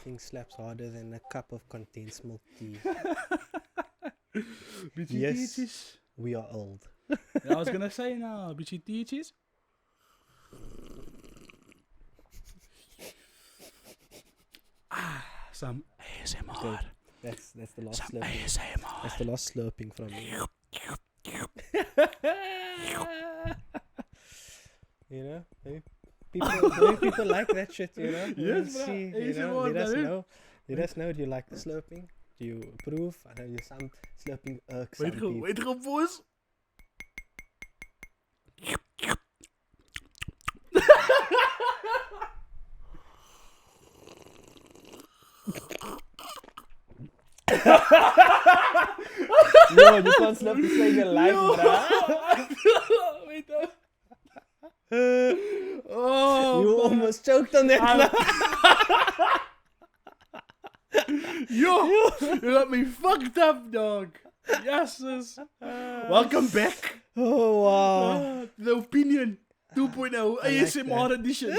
Nothing slaps harder than a cup of condensed milk tea. Yes, we are old. I was gonna say now, bitchy teaches. Some ASMR. Okay, that's the last Some slurping. ASMR. That's the last slurping from me. You know, maybe people like that shit. You know, Yes, we'll bruh. see. You ASMR, know, let us brother. know. Let us know. Do you like the slurping? Do you approve? I know you some slurping irks some people. Wait, boys. No, you can't slurp to save your life, bruh. Wait, oh, You almost choked on that. Yo, you got me fucked up, dog. Yes, sis. Welcome back. Oh wow. The Opinion 2.0 like ASMR that. edition.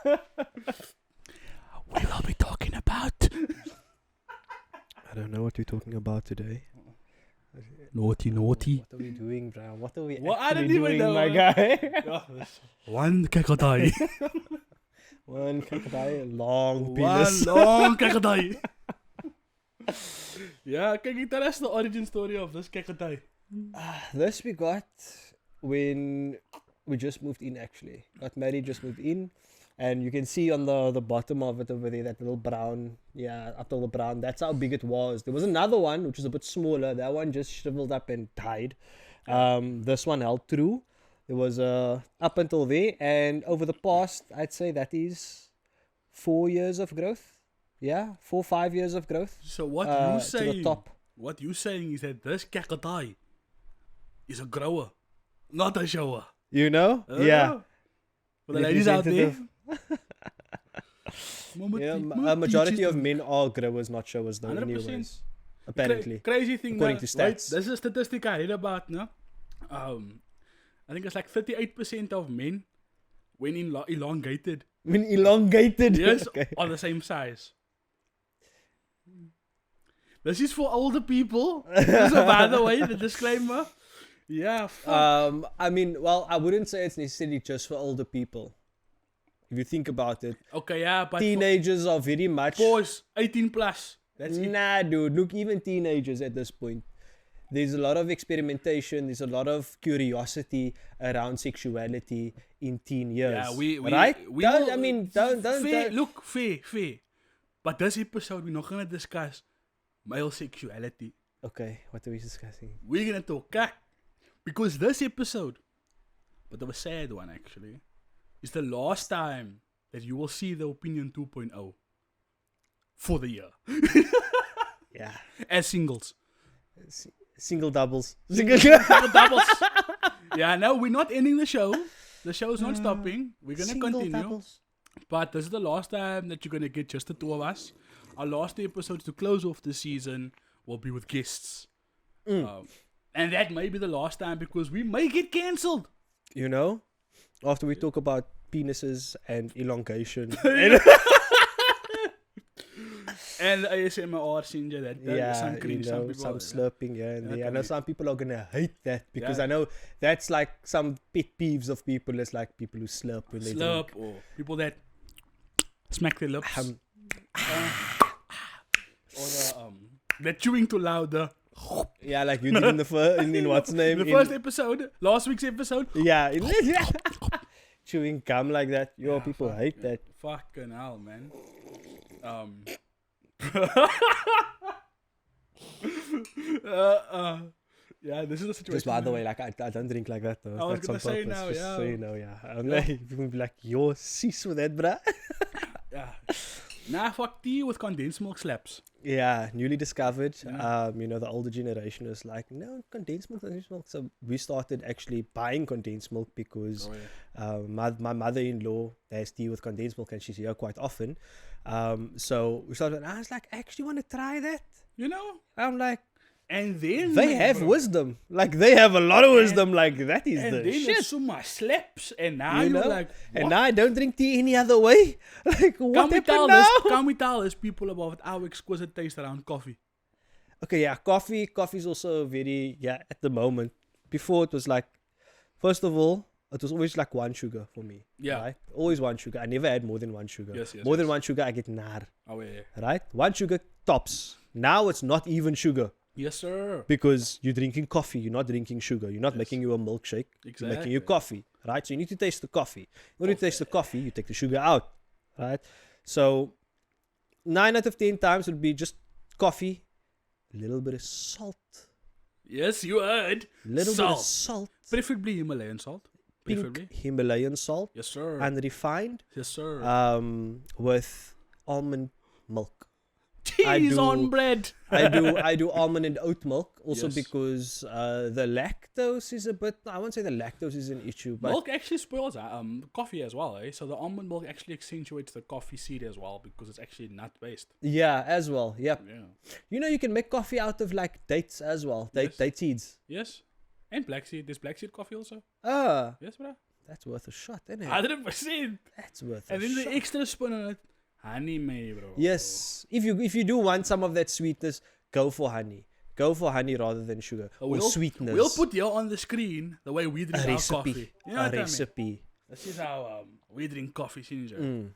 We will be talking about I don't know what we're talking about today. naughty. What are we doing, bro? What are we What? I actually don't even doing, know, my man. guy? One kakadai. One crocodile, long One penis. long kakadai. Yeah, can you tell us the origin story of this kakadai? This we got when we just moved in, actually. Got married, just moved in. And you can see on the bottom of it over there, that little brown, up to the brown. That's how big it was. There was another one, which was a bit smaller. That one just shriveled up and died. This one held through. There was up until there. And over the past, I'd say that is 4 years of growth. Yeah, 4-5 years of growth. So what you to the saying? top. What you saying is that this kakadai is a grower, not a shower. You know? Yeah. For the ladies out there. A majority of men are growers, not showers, though. 100%. Anyways, apparently. Crazy thing. According that, to wait, stats. this is a statistic I read about. No, I think it's like 38% of men, when elongated, When elongated. yes, Okay. are the same size. This is for older people. So by the way, the disclaimer. Yeah. Fuck. I mean, well, I wouldn't say it's necessarily just for older people. If you think about it, Okay, yeah, but teenagers are very much. boys 18 plus. That's it. Nah, dude. Look, even teenagers at this point, there's a lot of experimentation. There's a lot of curiosity around sexuality in teen years. Yeah, we right? We don't. will- I mean, don't. Fair, look, fair. But this episode, we're not gonna discuss male sexuality. Okay, what are we discussing? We're gonna talk cack. Because this episode, but of a sad one actually, is the last time that you will see the Opinion 2.0 for the year. Yeah. As singles. Single doubles. Single doubles. Yeah, no, we're not ending the show. The show's not stopping. We're gonna Single continue. doubles. But this is the last time that you're gonna get just the two of us. Our last episodes to close off the season will be with guests. And that may be the last time because we may get cancelled. You know, after we talk about penises and elongation. And the ASMR Sinja that Yeah, some you cringe, know, some people. some slurping here and there. I know Okay. some people are gonna hate that because Yeah. I know that's like some pet peeves of people. It's like people who slurp when they Slurp drink. or people that smack their lips. Or they're chewing too loud. Yeah, like you did in the first, in what's name? The first episode, last week's episode. Yeah, chewing gum like that. Yo, people hate that. Fucking hell, man. Yeah, this is the situation. Just by the way, like I don't drink like that though. I was That's gonna on say purpose, now, just yeah. so you know, yeah. I'm like, people will be like, yo, cease with that, bruh. Yeah. Nah, fuck tea with condensed milk slaps. Yeah, newly discovered. Yeah. You know, the older generation was like, no, condensed milk. So we started actually buying condensed milk because my mother-in-law has tea with condensed milk and she's here quite often. So we started, I was like, I actually want to try that. You know? I'm like, And then They have wisdom. Like, they have a lot of wisdom. Like, that is And the then shit. it's so much slaps, and now You you're know? like, And what? now I don't drink tea any other way. Like, what Can we happened tell now? can we tell these people about our exquisite taste around coffee? Okay, yeah, coffee is also very, at the moment. Before it was like, first of all, it was always like one sugar for me. Yeah. Right? Always one sugar. I never had more than one sugar. Yes, yes, more than yes. one sugar, I get nar. Oh yeah. Right? One sugar tops. Now it's not even sugar Yes, sir. because you're drinking coffee. You're not drinking sugar. You're not Yes. making you a milkshake. You're making you Exactly. coffee. Right? So you need to taste the coffee. In order to taste the coffee, you take the sugar out. Right? So 9 out of 10 times would be just coffee, a little bit of salt. Yes, you heard. Little bit of salt. Preferably Himalayan salt. Preferably. Pink Himalayan salt, Yes, sir. unrefined, Yes, sir. with almond milk. Cheese do- on bread. I do almond and oat milk also Yes. because the lactose is a bit. I won't say the lactose is an issue, but Milk actually spoils coffee as well, eh? So the almond milk actually accentuates the coffee seed as well because it's actually nut based. yeah, as well. Yep. Yeah. You know you can make coffee out of like dates as well. Yes. Date seeds. Yes. And black seed. There's black seed coffee also. Ah, Yes, bro. that's worth a shot, isn't it? 100%. That's worth And a then the shot. extra spoon on it. Honey may, bro. Yes, if you do want some of that sweetness, go for honey. Go for honey rather than sugar or sweetness. We'll put here on the screen the way we drink a our recipe. coffee. You know A what I mean? recipe. This is how we drink coffee, Sinjay.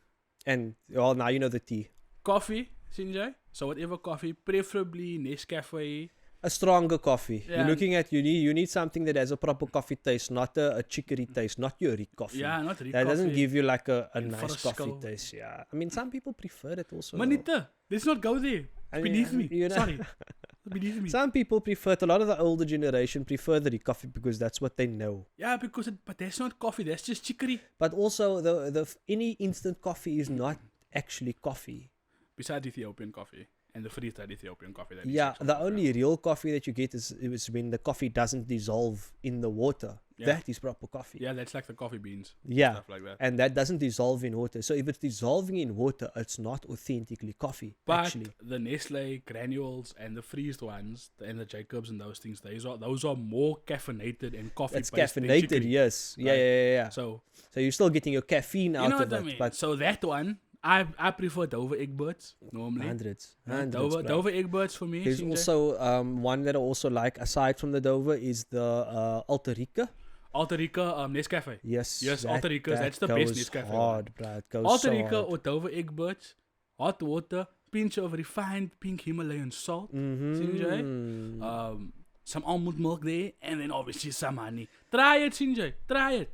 And well, now you know the tea. Coffee, Sinjay. So whatever coffee, preferably Nescafe. A stronger coffee. Yeah. You're looking at you need something that has a proper coffee taste, not a chicory taste, not your Rick coffee. Yeah, not Rick that doesn't coffee. give you like a And nice coffee Frisco. taste. Yeah, I mean some people prefer it also. Manita, let's not go there. I It's mean, beneath me. you know- Sorry. It's beneath me. Some people prefer it. A lot of the older generation prefer the Rick coffee because that's what they know. Yeah, but that's not coffee. That's just chicory. But also the any instant coffee is not actually coffee. Besides Ethiopian coffee and the free-trade Ethiopian coffee. That is Yeah, also the coffee. only real coffee that you get is when the coffee doesn't dissolve in the water. Yeah. That is proper coffee. Yeah, that's like the coffee beans. Yeah. Stuff like that. And that doesn't dissolve in water. So if it's dissolving in water, it's not authentically coffee. But actually, the Nestle granules and the freezed ones and the Jacobs and those things, those are more caffeinated and coffee. it's caffeinated. Yes. Yeah, Right. yeah. So So you're still getting your caffeine you out know of what it. I mean. But So that one, I prefer Dover Eggbirds normally. hundreds. Dover bro. Eggbirds for me. There's Sinjay. also one that I also like aside from the Dover is the Alta Rica. Alta Rica Nescafe. Yes. Yes, Alta Rica's, that's the best goes Nescafe one. hard, bro. It goes Alta so Rica hard. or Dover Eggbirds, hot water, pinch of refined pink Himalayan salt. Mhm. Some almond milk there, and then obviously some honey. Try it, Sinjay. Try it.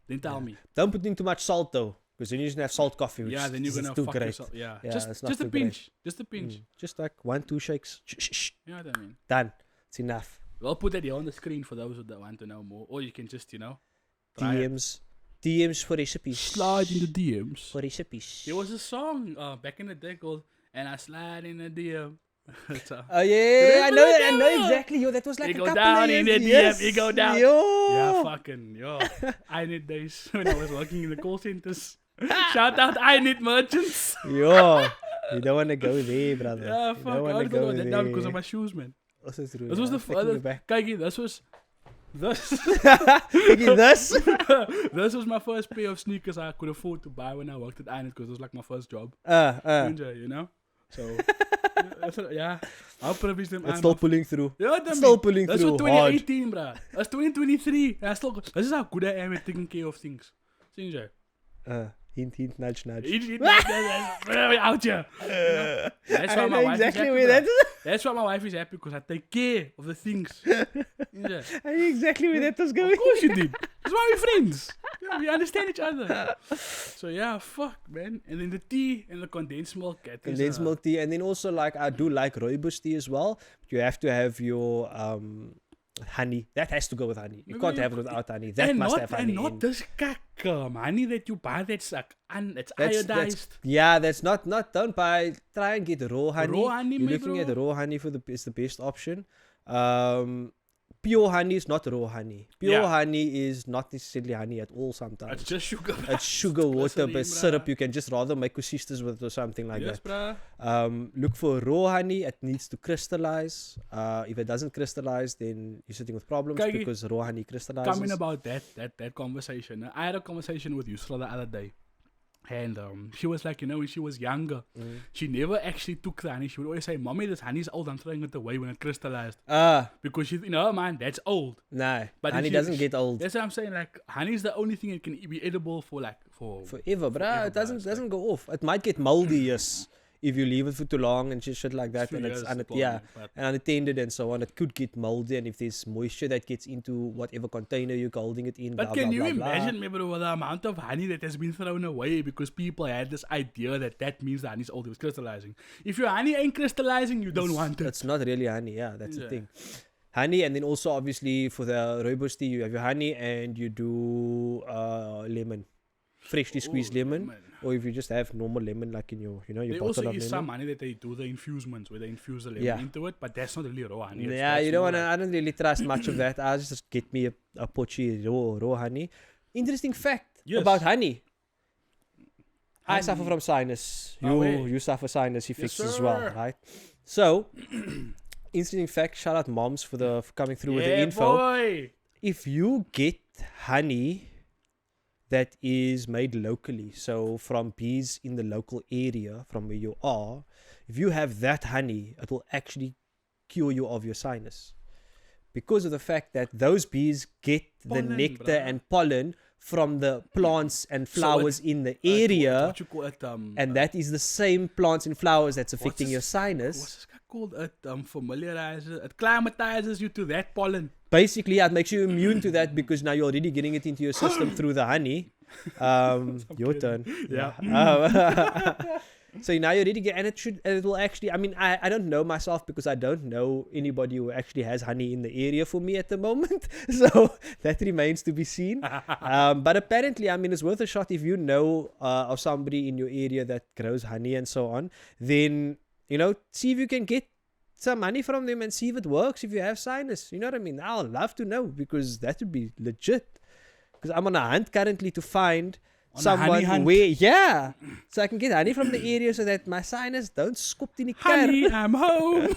Then tell me. Don't put in too much salt though, because then you're just gonna have salt coffee. Which Yeah, then you're is gonna too fuck great. yourself. Yeah, Yeah, just it's not just a too great. pinch. Just a pinch. Just like 1-2 shakes. You know what I mean? Done. It's enough. We'll put that here on the screen for those that want to know more, or you can just try it. DMs for recipes. Slide in the DMs. For recipes. There was a song back in the day called "And I Slide in the DM." So, Oh yeah, I know Remember that. I that? know exactly. Yo, that was like You a go couple down of in years. the DM, Yes. you go down. Yo. yeah, fucking yo. I need days when I was working in the call centers. Shout out I need merchants. Yo. You don't want to go there, brother. Yeah, You fuck. don't I wanna only go forgot that down because there. of my shoes, man. Also true. This was the Taking me first. back. Kijk, this was. Taking this. This was my first pair of sneakers I could afford to buy when I worked at Inet because it was like my first job. You know? So, yeah. How privileged am I? It's still pulling through. Yeah, It's still pulling That's through for hard. 2018, bruh. That's 2023. And I still, this is how good I am at taking care of things. See you. Hint, hint, nudge, nudge. Out here. That's I why my know wife exactly is where happy. that bruh. That's why my wife is happy because I take care of the things. Yeah. I knew exactly where that was going. Of course you did. That's why we're friends. Yeah, we understand each other. So yeah, fuck, man. And then the tea and the condensed milk. Condensed milk tea, and then also like I do like rooibos tea as well. You have to have your honey. That has to go with honey. You Maybe can't you have it could- without honey. That must have honey. And not in. this honey that you buy that's like it's iodized. Yeah, that's not. Don't buy. Try and get raw honey. Raw honey, You're my looking bro. at raw honey is the best option. pure honey is not raw honey. Pure Yeah. honey is not necessarily honey at all sometimes. It's just sugar. It's sugar, water, glycerine, but bruh. syrup. You can just rather make sisters with or something like Yes, that. bruh. Look for raw honey. It needs to crystallize. If it doesn't crystallize, then you're sitting with problems Kijk, because raw honey crystallizes. Coming about that conversation. I had a conversation with Yusra the other day. And she was like, when she was younger, she never actually took the honey. She would always say, "Mommy, this honey's old. I'm throwing it away when it crystallized." Because she, in her mind, that's old. No, But honey doesn't get old. That's what I'm saying. Like, honey is the only thing that can be edible for Forever, bruh. forever, It doesn't bruh. It's doesn't go off. It might get moldy, yes, if you leave it for too long and shit like that, few and it's years and deployment, but- and unattended and so on. It could get moldy, and if there's moisture that gets into whatever container you're holding it in. But blah, can blah, you blah, blah. imagine, maybe, the amount of honey that has been thrown away because people had this idea that means the honey's old, it was crystallizing. If your honey ain't crystallizing, you don't want it. It's not really honey, yeah, that's the Yeah. thing. Honey, and then also obviously for the rooibos tea, you have your honey and you do lemon, freshly squeezed Ooh, lemon. Or if you just have normal lemon, like in your, your There bottle also of is lemon. some honey that they do the infusements where they infuse the lemon Yeah. into it, but that's not really raw honey. Yeah, That's you don't more want to. like- I don't really trust much of that. I just get me a pochi raw honey. Interesting fact Yes. about honey. I Honey. suffer from sinus. Oh, hey. You suffer sinus effects as well, sir. right? So, interesting fact. Shout out moms for coming through with the Yeah, info. boy. If you get honey that is made locally, so from bees in the local area from where you are, if you have that honey, it will actually cure you of your sinus. Because of the fact that those bees get Pollen, the nectar bruh. and pollen from the plants and So flowers it's, in the area, What you call it? and that is the same plants and flowers that's affecting this- your sinus. What's this guy called? It familiarizes, it climatizes you to that pollen. Basically, it makes you immune to that because now you're already getting it into your system through the honey. Your turn. Yeah. So now you're already get, and it will actually. I mean, I don't know myself because I don't know anybody who actually has honey in the area for me at the moment. So that remains to be seen. But apparently, I mean, it's worth a shot if you know of somebody in your area that grows honey and so on. Then see if you can get some money from them and see if it works if you have sinus. You know what I mean? I'll love to know because that would be legit. Because I'm on a hunt currently to find On a someone honey hunt. where, so I can get honey from the area so that my sinus don't scoop in the Honey, I'm home.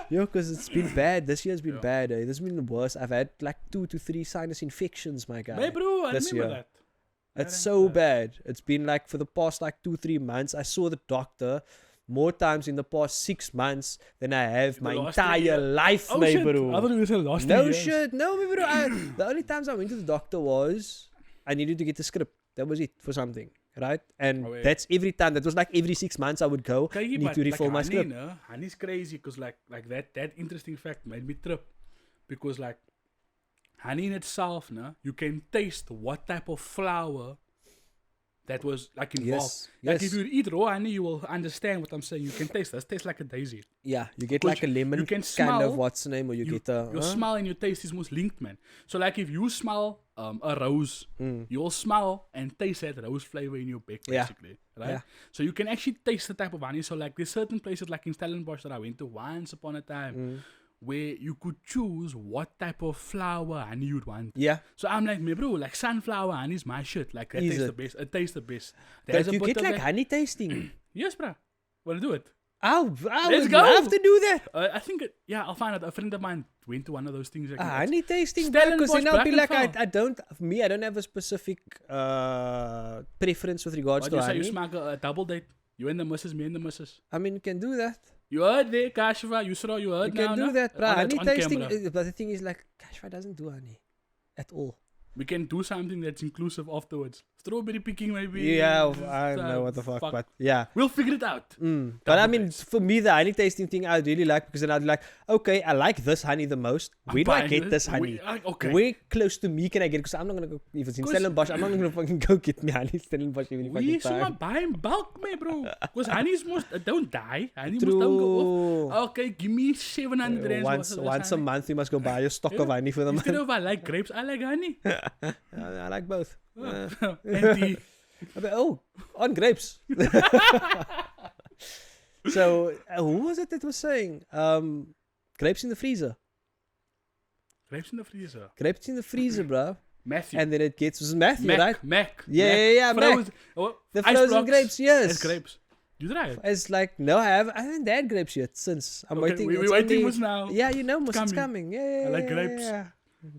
because it's been bad. This year's been Yeah. bad. This has been the worst. I've had like 2 to 3 sinus infections, my guy. Hey, bro, I this remember year. that. It's I so remember bad. It's been like for the past like 2-3 months. I saw the doctor more times in the past 6 months than I have The my last entire year. life, Oh, my shit. bro. I thought it was the last No years. shit. No, my bro. The only times I went to the doctor was I needed to get the script. That was it for something, right? And Oh, wait. that's every time. That was like every 6 months I would go. Kijk, Need but to refill like my honey, script. no? Honey's crazy because like that interesting fact made me trip because like honey in itself, no, you can taste what type of flower that was like involved. Yes. Like Yes. if you eat raw honey, you will understand what I'm saying. You can taste this. Tastes like a daisy. Yeah. You get Because like a lemon you can kind of smell- what's the name, or you get a. Your smell and your taste is most linked, man. So like if you smell a rose, you'll smell and taste that rose flavor in your beak, Yeah. basically, right? Yeah. So you can actually taste the type of honey. So like there's certain places like in Stellenbosch that I went to once upon a time where you could choose what type of flower honey you'd want. Yeah. So I'm like, me bro, like sunflower honey is my shit. Like that Is tastes it? the best. It tastes the best. But There's a you bit get of like that- honey tasting. Yes, bro. Wanna do it? I Let's would go. love to do that. I think I'll find out. A friend of mine went to one of those things. Like that. Honey tasting, because then Stellenbosch I'll be like, Brackenfell. I don't have a specific preference with regards What to you say? honey. You smaak a double date. You and the missus, me and the missus. I mean, you can do that. You heard there, Kashva. You saw. You heard You now. can do no? that, bro. Oh, that's Honey on tasting, camera. but the thing is, like, Kashfa doesn't do honey at all. We can do something that's inclusive afterwards. Strawberry picking, maybe. Yeah, I don't know what the fuck, but yeah. we'll figure it out. But I mean, for me, the honey tasting thing I really like because then I'd be like, okay, I like this honey the most. Where do I buying get it. this honey? Okay. Where close to me can I get it? Because I'm not gonna go if it's in 'Cause- Stellenbosch. I'm not gonna fucking go get me honey in Stellenbosch every We fucking someone time. buy in bulk, man, bro. Because honey's must don't die. Honey must don't go off. True. Okay, give me 700 rands. Once a month, you must go buy a stock of honey for the month. Instead of I like grapes, I like honey. I like both. And tea. On grapes. So, who was it that was saying? Grapes in the freezer. Grapes in the freezer. Grapes in the freezer, bro. Matthew. And then it gets was Matthew, Mac, right? Mac. Yeah, Mac. Frozen. Oh, The ice frozen blocks grapes, yes. as grapes. You tried? It's like no, I haven't had grapes yet since. I'm Okay, waiting. we're it's waiting only- was now. Yeah, you know, it's coming. coming. Yeah, I like grapes. Yeah.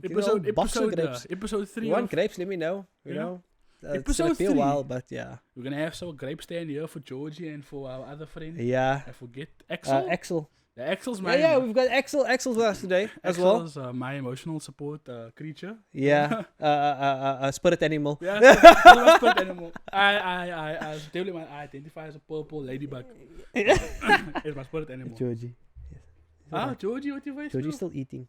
Get a whole box of grapes. episode 3. You want grapes? Let me know. You Yeah. know, it's Episode gonna be a 3. while, but yeah. We're gonna have some grape stand here for Georgie and for our other friend. Yeah. I forget Axel. Axel. The Axel's Yeah, my yeah, we've got Axel with us today as well. Axel's my emotional support creature. Yeah. Spirit animal. Yeah, so spirit animal. I definitely identify as a purple ladybug. It's my spirit animal. Georgie. Georgie, what you face? Georgie's still eating.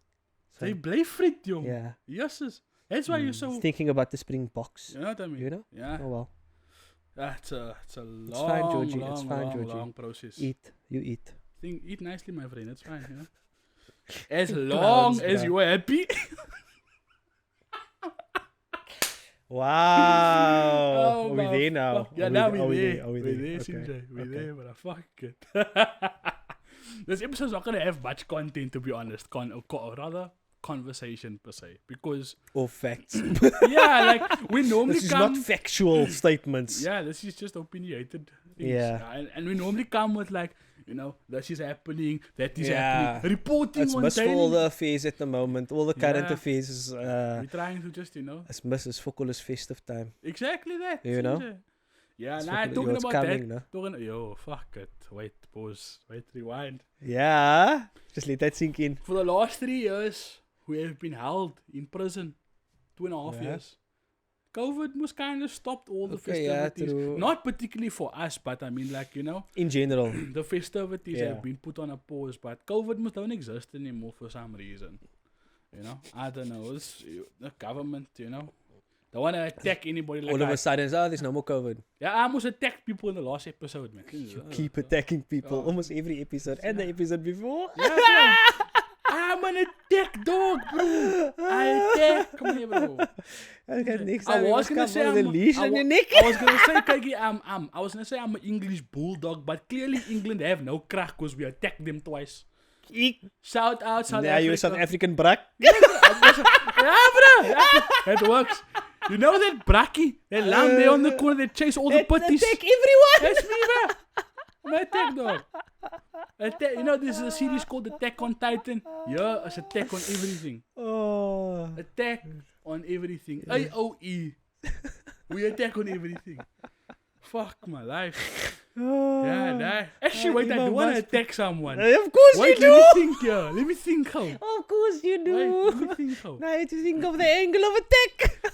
So, They play frit, jong. yeah. Yes, that's why you're so. He's thinking about the spring box. You know what I mean? You know? Yeah. Oh well. It's a long, fine, Georgie. long, It's fine, long, Georgie. long process. Eat. You eat. Eat nicely, my friend. It's fine. You know. As long as you are happy. Wow. Oh, Are we there now? Yeah, Are now we- are we're we there. Are we We're there? there, Okay. CJ. We're Okay. there, but fuck it. This episode's not gonna have much content, to be honest. Or rather, conversation per se, because Or facts. yeah, like we normally This is come. not factual statements. Yeah, this is just opinionated things. Yeah. And we normally come with like, you know, this is happening, that is Yeah. happening, reporting It's on miss for all daily. the affairs at the moment. All the current Yeah. affairs is We're trying to just, you know, it's miss is footballers festive time. exactly that. You know? CJ. Yeah, It's nah, fucking- talking it's about coming, that. Yo, fuck it. Wait, pause. Wait, rewind. Yeah. Just let that sink in. For the last 3 years, we have been held in prison. 2.5 Yeah. years. COVID was kind of stopped all the Okay, yeah, festivities. true. Not particularly for us, but I mean, like, you know, In general. the festivities Yeah. have been put on a pause, but COVID must don't exist anymore for some reason. You know, I don't know. It's the government, you know. They want to attack anybody like All of I- a sudden, there's no more COVID. Yeah, I almost attacked people in the last episode, man. Keep attacking people. Oh. Almost every episode. And the episode before. Yeah, bro. I'm an attack dog, bro. I attack. Come here, bro. Okay, next I time you was must gonna come say with a I'm leash on your neck. I was gonna say, Kagi, I was gonna say I'm an English bulldog, but clearly England have no crack because we attacked them twice. Shout out South Now Africa. you're South African brak. Yeah, bro. It works. You know that Braki? That lamb there on the corner that chase all the putties? Attack everyone. That's me, bro. I'm an attack dog. You know, this is a series called Attack on Titan. Yeah, it's attack on everything. Oh. Attack on everything. AOE. We attack on everything. Fuck my life. Yeah, nah. Actually, wait, I do want to attack someone. Of course Wait, you let me do. think here. Let me think how. Of course you Wait, let me do. think how. Now you have to think of the angle of attack.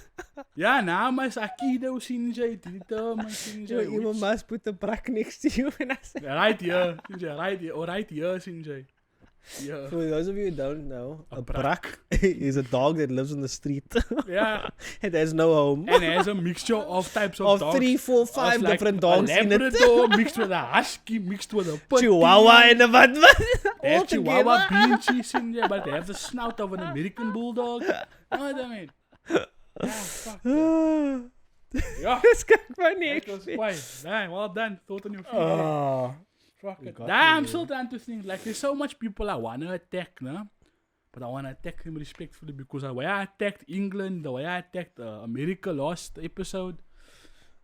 Ja, nou, maar Akido Sinjay, Tito, man So you Sinjay. must put the brak next to you when I say. Right here, Sinjay, right here, or right here, Sinjay. Yeah. For those of you who don't know, A a brak. brak is a dog that lives on the street. Yeah. It has no home. And it has a mixture of types of Of dogs. 3, 4, Of 5 like different dogs a in it. Labrador mixed with a husky, mixed with a putty. Chihuahua and a what? They All have Chihuahua together. bean cheese in there, but they have the snout of an American bulldog. You know what I mean? Yeah, fuck that. Yeah. This guy funny. That was quite. Damn, well done. Thought on your feet. Oh. Fuck it. got Damn, I'm me, still trying to think. Like, there's so much people I want to attack, no? But I want to attack them respectfully because the way I attacked England, the way I attacked America last episode,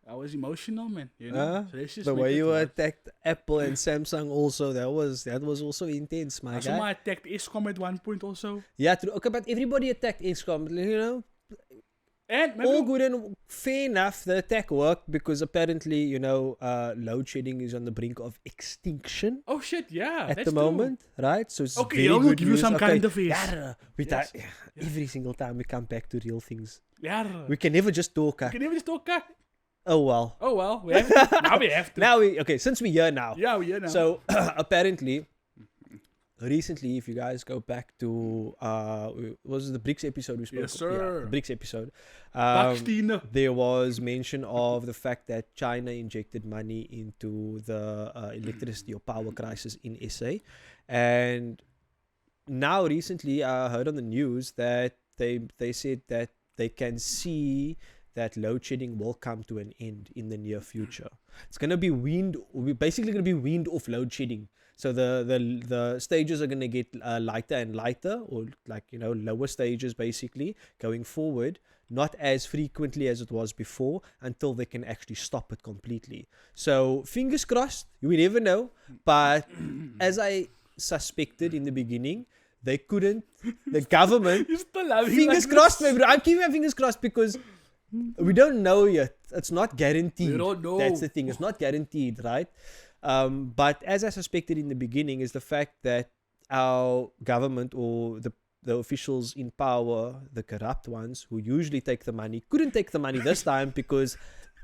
I was emotional, man. You know? So let's just The make way it you right. attacked Apple and Samsung also, that was also intense, my Someone guy. attacked ESCOM at one point also. Yeah, true. Okay, but everybody attacked XCOM, you know? And maybe All good and fair enough. The attack worked because apparently, you know, load shedding is on the brink of extinction oh shit, yeah. at that's the true. moment, right? So it's Okay, very I'll good give you news. some Okay, kind of face. yeah, Yes. every single time we come back to real things, Yeah. we can never just talk. Can you even just talk? Oh well. Oh well, we have to. Now we have to. Now since we're here now. Yeah, we're here now. So apparently, recently, if you guys go back to was it the BRICS episode we spoke? Yes, Yeah, sir. the BRICS episode. Bakstine. There was mention of the fact that China injected money into the electricity or power crisis in SA, and now recently I heard on the news that they said that they can see that load shedding will come to an end in the near future. It's gonna be we're basically gonna be weaned off load shedding. So the stages are gonna get lighter and lighter, or like lower stages basically going forward. Not as frequently as it was before, until they can actually stop it completely. So fingers crossed. We never know, but as I suspected in the beginning, they couldn't. The government. You're still laughing Fingers like crossed, this. my bro. I'm keeping my fingers crossed because we don't know yet. It's not guaranteed. We don't know. That's the thing. It's not guaranteed, right? But as I suspected in the beginning, is the fact that our government, or the officials in power, the corrupt ones who usually take the money, couldn't take the money this time because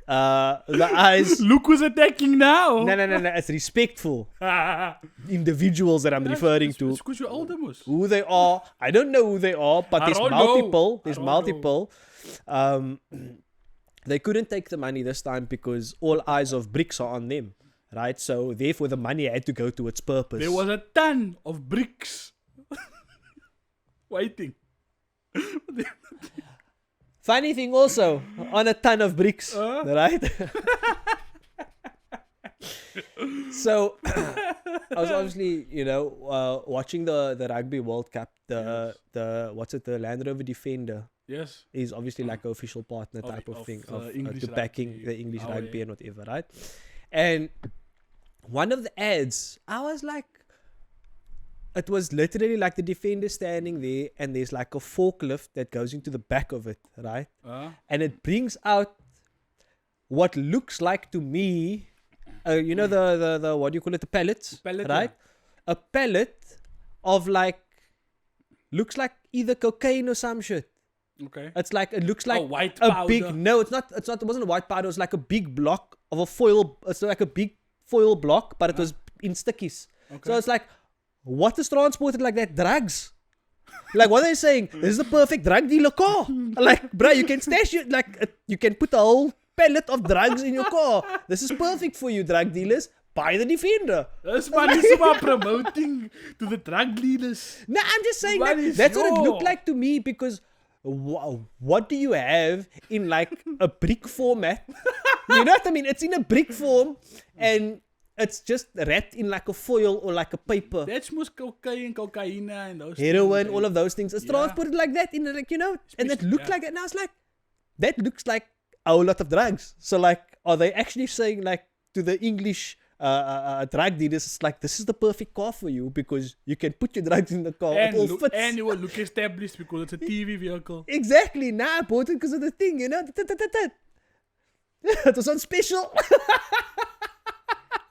the eyes. Look who's attacking now. No. It's respectful individuals that I'm referring to. It's because you're older, Moose. Who they are, I don't know who they are, but I there's don't know. multiple. There's I don't multiple. They couldn't take the money this time because all eyes of bricks are on them, right? So therefore, the money had to go to its purpose. There was a ton of bricks waiting. Funny thing also, on a ton of bricks, right? So I was obviously, watching the Rugby World Cup. The Land Rover Defender Yes. is obviously like an official partner type of thing English to backing rugby. the English Oh, rugby yeah. and whatever, right? And one of the ads, I was like, it was literally like the Defender standing there, and there's like a forklift that goes into the back of it, right? And it brings out what looks like to me, the what do you call it, the pellets, Pellet, right? A pellet of like, looks like either cocaine or some shit. Okay. It looks like white a powder. big, no, it wasn't a white powder, it was like a big block of a foil, it's like a big foil block, but it was in stickies. Okay. So it's like, what is transported like that? Drugs. Like, what are they saying? This is the perfect drug dealer car. Like, bruh, you can stash it, you can put a whole pellet of drugs in your car. This is perfect for you, drug dealers. Buy the Defender. This man is about promoting to the drug dealers. No, I'm just saying What that is that's what it your- looked like to me, because what do you have in like a brick format? You know what I mean? It's in a brick form and it's just wrapped in like a foil or like a paper. That's most cocaine and those Heroin, things. all of those things. It's Yeah. transported like that in like, and it Especially- looked yeah. like that. And I was like, that looks like a whole lot of drugs. So like, are they actually saying like to the English drug dealers, it's like, this is the perfect car for you because you can put your drugs in the car. It all fits. And you will look established because it's a TV vehicle. Exactly. Nah, I bought it because of the thing, It was on special.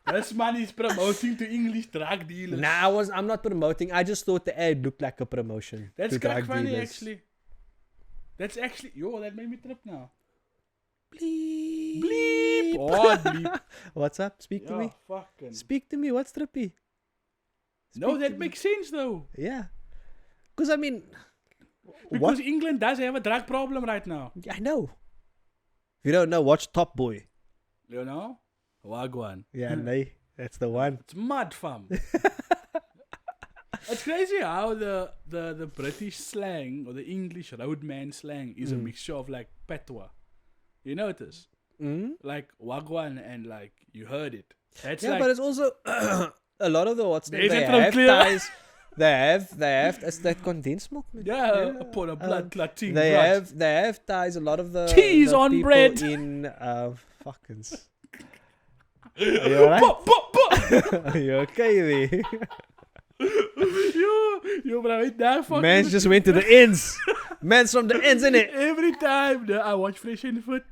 This man is promoting to English drug dealers. Nah, I'm not promoting. I just thought the ad looked like a promotion. That's to quite drug funny, dealers. actually. That's actually... that made me trip now. Bleep. Bleep. Oh, bleep. What's up? Speak to Yeah, me. fucking... Speak to me. What's trippy? No, Speak to that me. makes sense, though. Yeah. Because, I mean... Because what? England does have a drug problem right now. I know. If you don't know, watch Top Boy. You know? Wagwan. Yeah, nay. That's the one. It's mad, fam. It's crazy how the British slang or the English roadman slang is a mixture of like patois. You notice? Mm? Like wagwan and like you heard it. That's Yeah, like but it's also... a lot of the what's name, Is they it from have clear? ties... They have... It's that condensed milk, man. yeah, upon a blood clotting. They blood. have ties. A lot of the Cheese the on people bread. in fuckings. Are you alright? Pop, pop, pop. Are you okay there? yo, bro, right now, fuck. Man's just went to the ends. Man's from the ends, innit? Every time I watch Fresh and Fit,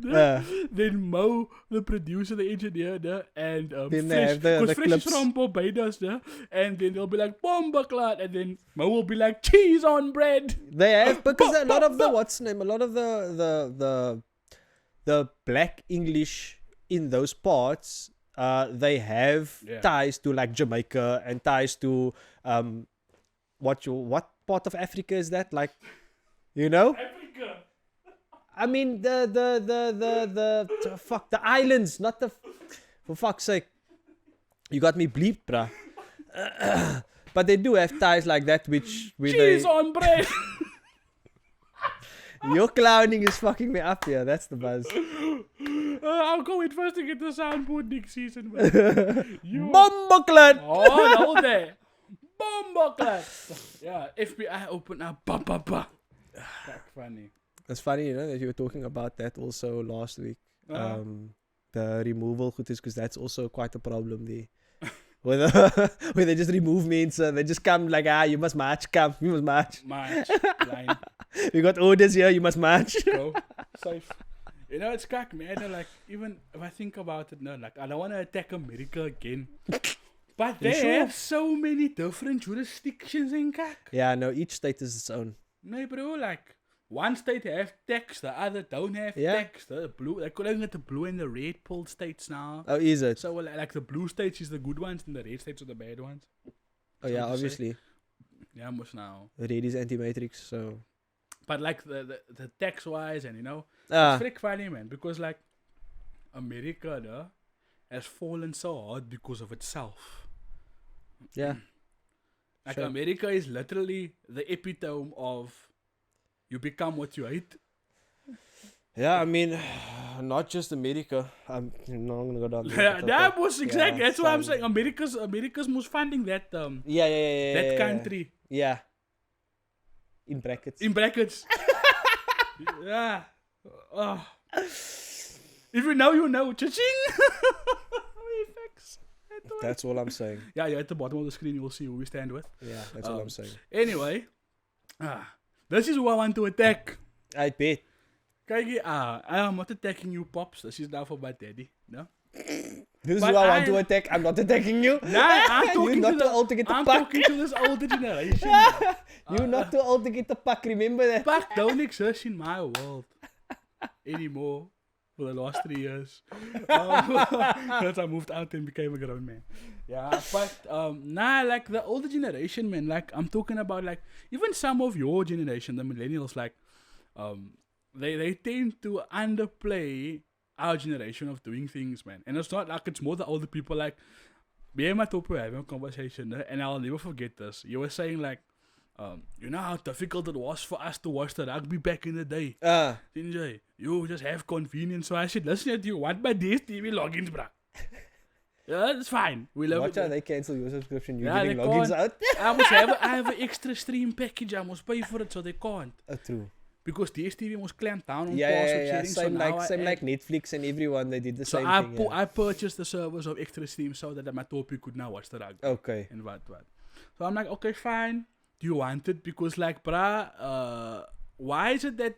then Mo, the producer, the engineer, and Then they Fresh, have the because Fresh is clips. from Barbados, and then they'll be like Bombaclat, and then Mo will be like cheese on bread. They have, because a lot of the what's name, a lot of the black English in those parts, they have ties to like Jamaica and ties to what part of Africa is that? Like, Africa. I mean the fuck, the islands, not the for fuck's sake. You got me bleeped, bruh. But they do have ties like that, which Cheese on bread. your clowning is fucking me up here. That's the buzz. I'll go in first to get the soundboard next season. Man. Bumbleclad! Oh, the whole day. Bumbleclad. Yeah, FBI open up. Ba ba ba. That's funny. It's funny, you know, that you were talking about that also last week. Uh-huh. The removal goodies, because that's also quite a problem there. Where they just remove me and so they just come like, you must march, you must march. March. Line. We got orders here, you must march. Go. Safe. You know, it's crack, man. Like, even if I think about it now, like, I don't want to attack America again. But they have so many different jurisdictions in crack. Yeah, no, each state is its own. No, bro, like, one state have tax, the other don't have tax. The blue, they're calling it the blue and the red pulled states now. Oh, is it? So, like, the blue states is the good ones and the red states are the bad ones. Oh, yeah, obviously. Yeah, most now. Red is anti-matrix, so... But, like, the tax-wise and, you know, it's freak funny, man, because, like, America has fallen so hard because of itself. Yeah. Like, America is literally the epitome of you become what you hate. Yeah, I mean, not just America. I'm not gonna go down there. Yeah, that was exactly. That's what I'm saying. America's most funding that that country. Yeah. In brackets. In brackets. Yeah. Oh. If you know, you know. Cha-ching. That's all I'm saying. Yeah, at the bottom of the screen you will see who we stand with. Yeah, that's all I'm saying. Anyway, this is who I want to attack. I bet. Kijk, I'm not attacking you, Pops. This is now for my daddy. No? This is who I want to attack. I'm not attacking you. Nah, I'm talking You're not too old to get the I'm puck. talking to this older generation. You're not too old to get the puck, remember that? Puck don't exist in my world anymore for the last 3 years. Since I moved out and became a grown man. Yeah, but like the older generation, man, like I'm talking about like even some of your generation, the millennials, like they tend to underplay our generation of doing things, man. And it's not like it's more the older people, like me and my top were having a conversation, and I'll never forget this. You were saying like, you know how difficult it was for us to watch the rugby back in the day. Sinjay, you just have convenience. So I said, listen, do you want my DStv logins, bruh? Yeah, it's fine. We love Watch it. how they cancel your subscription. You're Yeah, getting they logins can't. out. I have an extra stream package. I must pay for it, so they can't. True. Because DStv must clamp down on Yeah. password sharing. Same like Netflix and everyone. They did the same thing. I purchased the service of extra stream so that my topic could now watch the rugby. Okay. And what. So I'm like, okay, fine. Do you want it? Because like, bruh, why is it that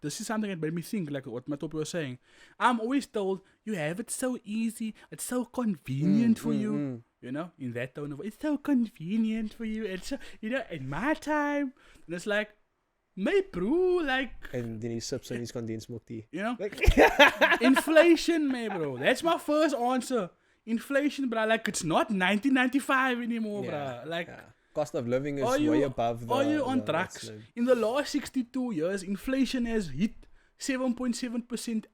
this is something that made me think, like what my topic was saying. I'm always told, you have it so easy, it's so convenient for you. You know, in that tone of, it's so convenient for you. It's so, you know, in my time. And it's like, my bro, like... And then he sips on his condensed milk tea. You know? Inflation, my bro. That's my first answer. Inflation, bruh. Like, it's not 1995 anymore, bruh. Like... Yeah. Cost of living is way above the... Are you on tracks? In the last 62 years, inflation has hit 7.7%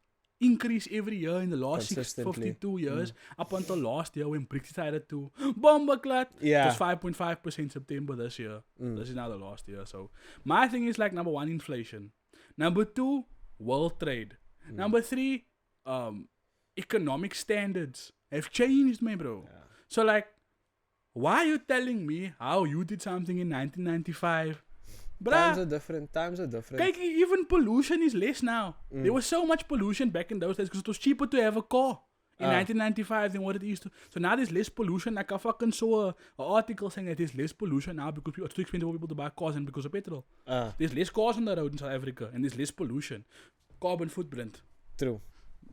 increase every year in the last 52 years. Up until last year when Brexit decided to bombaclat. Yeah. It was 5.5% September this year. This is now the last year. So my thing is like, number one, inflation. Number two, world trade. Number three, economic standards have changed, my bro. Yeah. So like, why are you telling me how you did something in 1995? Bruh, times are different. Kijk, even pollution is less now. There was so much pollution back in those days because it was cheaper to have a car in 1995 than what it is to. So now there's less pollution. Like I fucking saw an article saying that there's less pollution now because it's too expensive for people to buy cars and because of petrol. There's less cars on the road in South Africa and there's less pollution. Carbon footprint. True.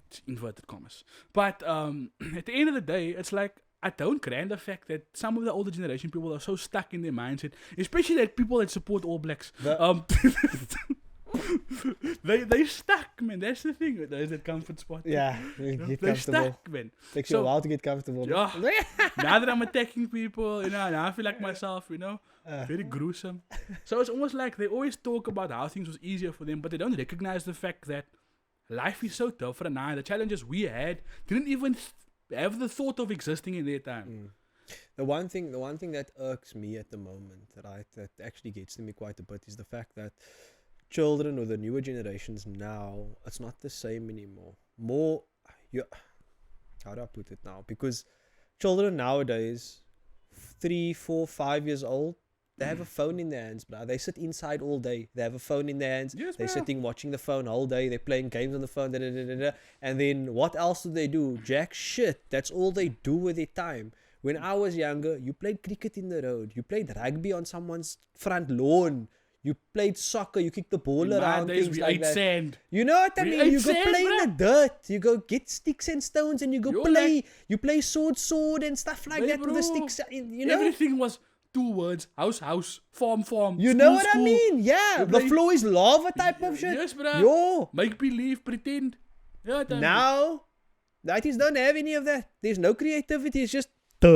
It's inverted commas. But at the end of the day, it's like, I don't grant the fact that some of the older generation people are so stuck in their mindset, especially that people that support All Blacks. They stuck, man. That's the thing. There's that comfort spot. Yeah, they're stuck, man. Takes you a while to get comfortable. Yeah. Now that I'm attacking people, you know, now I feel like myself, you know, very gruesome. So it's almost like they always talk about how things was easier for them, but they don't recognize the fact that life is so different now. The challenges we had didn't even have the thought of existing in their time. The one thing that irks me at the moment, right, that actually gets to me quite a bit, is the fact that children or the newer generations now, it's not the same anymore. how do I put it now? Because children nowadays, 3, 4, 5 years old, they have a phone in their hands, bro. They sit inside all day. They have a phone in their hands. Yes, They're bro. sitting watching the phone all day. They're playing games on the phone. And then what else do they do? Jack shit. That's all they do with their time. When I was younger, you played cricket in the road. You played rugby on someone's front lawn. You played soccer. You kicked the ball In my around. days, Things we like ate that. sand. You know what I We mean? ate You go sand, play in bruh. the dirt. You go get sticks and stones and you go Yo, play. like- You play sword and stuff like Hey, that with the bro. sticks. You know? Everything was 2 words: house, farm. You school, know what I school. mean? Yeah. You The play- floor is lava type of shit. Yes, bruh. Yo. Make believe, pretend. Yeah, tell me. Now, 90s don't have any of that. There's no creativity. It's just the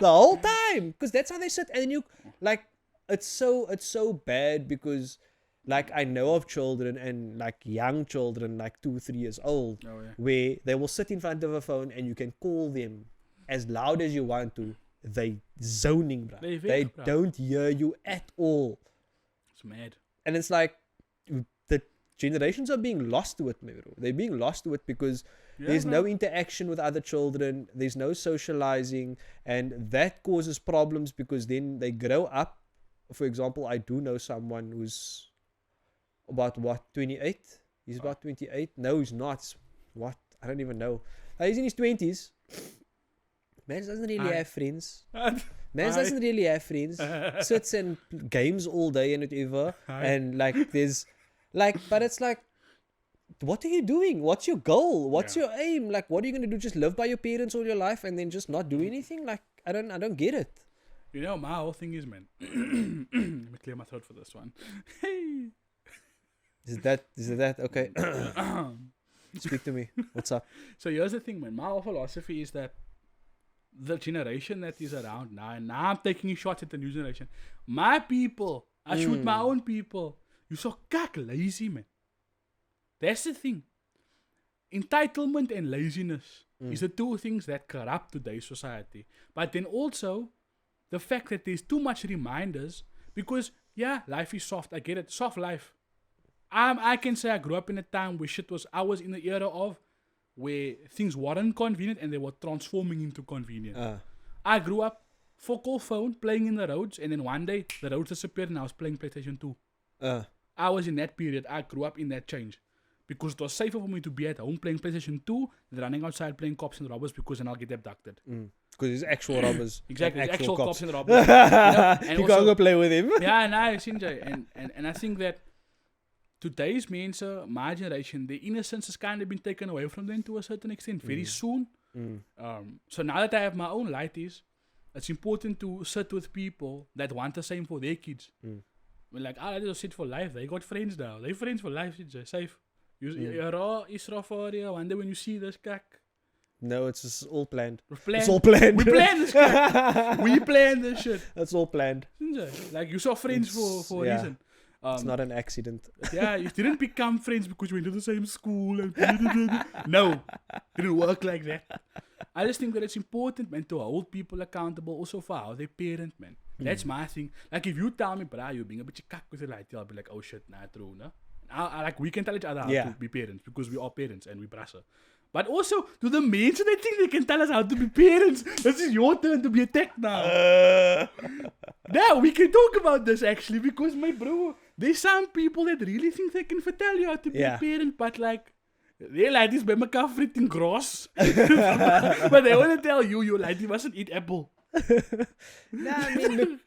whole time. Because that's how they sit. And you, like, it's so bad because, like, I know of children and, like, young children, like 2, 3 years old, Oh, yeah. where they will sit in front of a phone and you can call them as loud as you want to. They zoning, bro. They They weg, bruh. don't hear you at all. It's mad. And it's like the generations are being lost to it, bro. They're being lost to it because there's no interaction with other children. There's no socializing. And that causes problems because then they grow up. For example, I do know someone who's about, 28? He's about 28. No, he's not. What? I don't even know. He's in his 20s. Man doesn't really have friends. Man doesn't really have friends. Sits and games all day and whatever. And like there's like, but it's like, what are you doing? What's your goal? What's your aim? Like, what are you gonna do? Just live by your parents all your life and then just not do anything? Like, I don't get it. You know, my whole thing is, man. Let me clear my throat for this one. Hey. Is it that okay? Speak to me. What's up? So here's the thing, man. My whole philosophy is that the generation that is around now, and now I'm taking shots at the new generation. My people, I shoot my own people. You so lazy, man. That's the thing. Entitlement and laziness is the two things that corrupt today's society. But then also, the fact that there's too much reminders, because, yeah, life is soft. I get it. Soft life. I can say I grew up in a time where I was in the era of where things weren't convenient and they were transforming into convenient. I grew up, focal phone, playing in the roads, and then one day the roads disappeared and I was playing PlayStation 2. I was in that period. I grew up in that change. Because it was safer for me to be at home playing PlayStation 2 than running outside playing cops and robbers because then I'll get abducted. Because it's actual robbers. Exactly, and actual cops. cops and robbers. And You also- can't go play with him. yeah, nice, Sinjay. And I think that today's mense, my generation, the innocence has kind of been taken away from them to a certain extent very soon. So now that I have my own lighties, it's important to sit with people that want the same for their kids. We're like, I just sit for life. They got friends now. They friends for life, Sinjay. Safe. You're raw, is raw for you. One day when you see this, kak. No, it's just all planned. Planned. It's all planned. We planned this, kak. We planned this shit. That's all planned. Sinjay. Like, you saw friends for a yeah. reason. It's not an accident. Yeah, you didn't become friends because you went to the same school. And no, didn't work like that. I just think that it's important, man, to hold people accountable also for how they parent, man. That's my thing. Like, if you tell me, brah, you're being a bit cock with the light, I'll be like, oh shit, nah, true, no? I like, we can tell each other how to be parents because we are parents and we brassa. But also, to the men, so they think they can tell us how to be parents. This is your turn to be attacked now. Now, we can talk about this actually because, my bro, there's some people that really think they can tell you how to be a parent, but like, they ladies by mekaar freaking gross. But they want to tell you, your lady mustn't eat apple. Nah, I mean, look,